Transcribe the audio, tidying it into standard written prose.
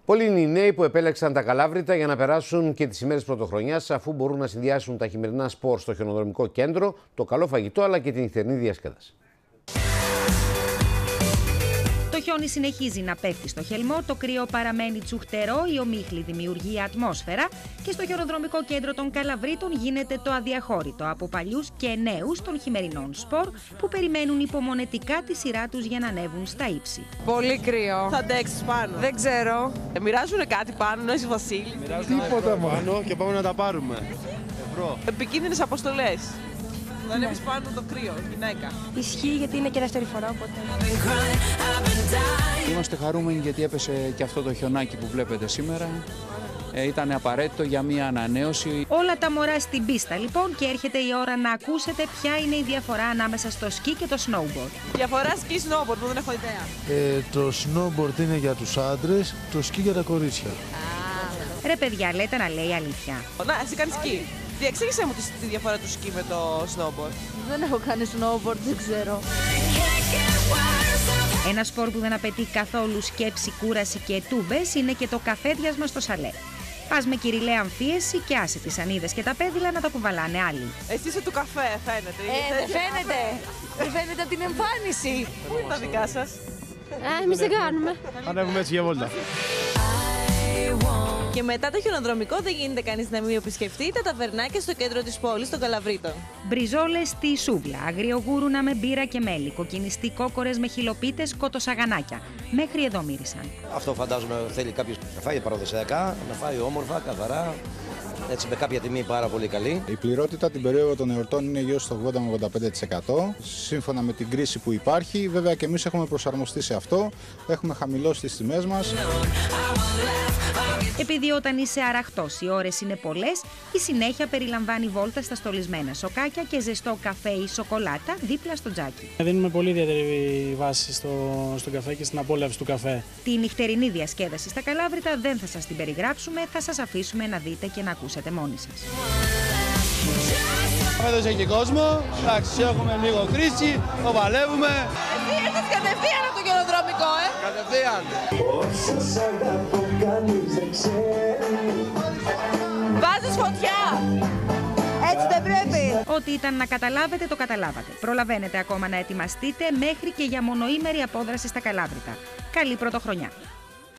Πολλοί είναι οι νέοι που επέλεξαν τα Καλάβρητα για να περάσουν και τις ημέρες πρωτοχρονιάς, αφού μπορούν να συνδυάσουν τα χειμερινά σπορ στο χιονοδρομικό κέντρο, το καλό φαγητό αλλά και την νυχτερινή διασκέδαση. Το χιόνι συνεχίζει να πέφτει στο χελμό, το κρύο παραμένει τσουχτερό, η ομίχλη δημιουργεί ατμόσφαιρα και στο χιονοδρομικό κέντρο των Καλαβρίτων γίνεται το αδιαχώρητο από παλιούς και νέους των χειμερινών σπορ που περιμένουν υπομονετικά τη σειρά τους για να ανέβουν στα ύψη. Πολύ κρύο. Θα αντέξεις πάνω? Δεν ξέρω. Μοιράζουν κάτι πάνω, να είσαι Βασίλη? Τίποτα πάνω και πάμε να τα πάρουμε. Επικίνδυνες αποστολές. Θα ανέβεις πάνω το κρύο, γυναίκα. Ισχύει γιατί είναι και δεύτερη φορά, οπότε. Είμαστε χαρούμενοι γιατί έπεσε και αυτό το χιονάκι που βλέπετε σήμερα. Ήταν απαραίτητο για μια ανανέωση. Όλα τα μωρά στην πίστα λοιπόν και έρχεται η ώρα να ακούσετε ποια είναι η διαφορά ανάμεσα στο σκι και το snowboard. Διαφορά σκι-snowboard που δεν έχω ιδέα. Το snowboard είναι για τους άντρες, το σκι για τα κορίτσια. Ρε παιδιά, λέτε να λέει αλήθεια. Να, εσύ κάνεις σκι. Διεξήγησέ μου τη διαφορά του σκι με το snowboard. Δεν έχω κάνει snowboard, δεν ξέρω. Ένα σπορ που δεν απαιτεί καθόλου σκέψη, κούραση και τούμπες είναι και το καφέδιασμα στο σαλέ. Πας με κυριλαία αμφίεση και άσε τις ανίδες και τα πέδιλα να τα κουβαλάνε άλλοι. Εσύ είσαι του καφέ, φαίνεται. Δεν φαίνεται. Δεν φαίνεται από την εμφάνιση. Πού είναι τα δικά σας? Εμείς δεν κάνουμε. Ανέβουμε έτσι για βόλτα. Και μετά το χιονοδρομικό δεν γίνεται κανείς να μην επισκεφτεί τα ταβερνάκια στο κέντρο της πόλης των Καλαβρίτων. Μπριζόλες στη σούβλα, αγριογούρουνα με μπύρα και μέλι, κοκκινιστοί κόκορες με χιλοπίτες, κοτοσαγανάκια. Μέχρι εδώ μύρισαν. Αυτό φαντάζομαι θέλει κάποιος να φάει παραδοσιακά, να φάει όμορφα, καθαρά, έτσι με κάποια τιμή πάρα πολύ καλή. Η πληρότητα την περίοδο των εορτών είναι γύρω στο 80-85%. Σύμφωνα με την κρίση που υπάρχει, βέβαια και εμείς έχουμε προσαρμοστεί σε αυτό, έχουμε χαμηλώσει τις τιμές μας. Επειδή όταν είσαι αραχτός οι ώρες είναι πολλές, η συνέχεια περιλαμβάνει βόλτα στα στολισμένα σοκάκια και ζεστό καφέ ή σοκολάτα δίπλα στο τζάκι. Δίνουμε πολύ ιδιαίτερη βάση στον καφέ και στην απόλαυση του καφέ. Τη νυχτερινή διασκέδαση στα Καλάβρητα δεν θα σας την περιγράψουμε, θα σας αφήσουμε να δείτε και να ακούσετε μόνοι σας. Έδωσε και κόσμο, εντάξει, έχουμε λίγο κρίση, το παλεύουμε. Εσύ ήρθες κατευθείαν από το χιονοδρομικό, Κατευθείαν. Βάζεις φωτιά! Έτσι δεν πρέπει! Ό,τι ήταν να καταλάβετε, το καταλάβατε. Προλαβαίνετε ακόμα να ετοιμαστείτε μέχρι και για μονοήμερη απόδραση στα Καλάβρητα. Καλή πρωτοχρονιά!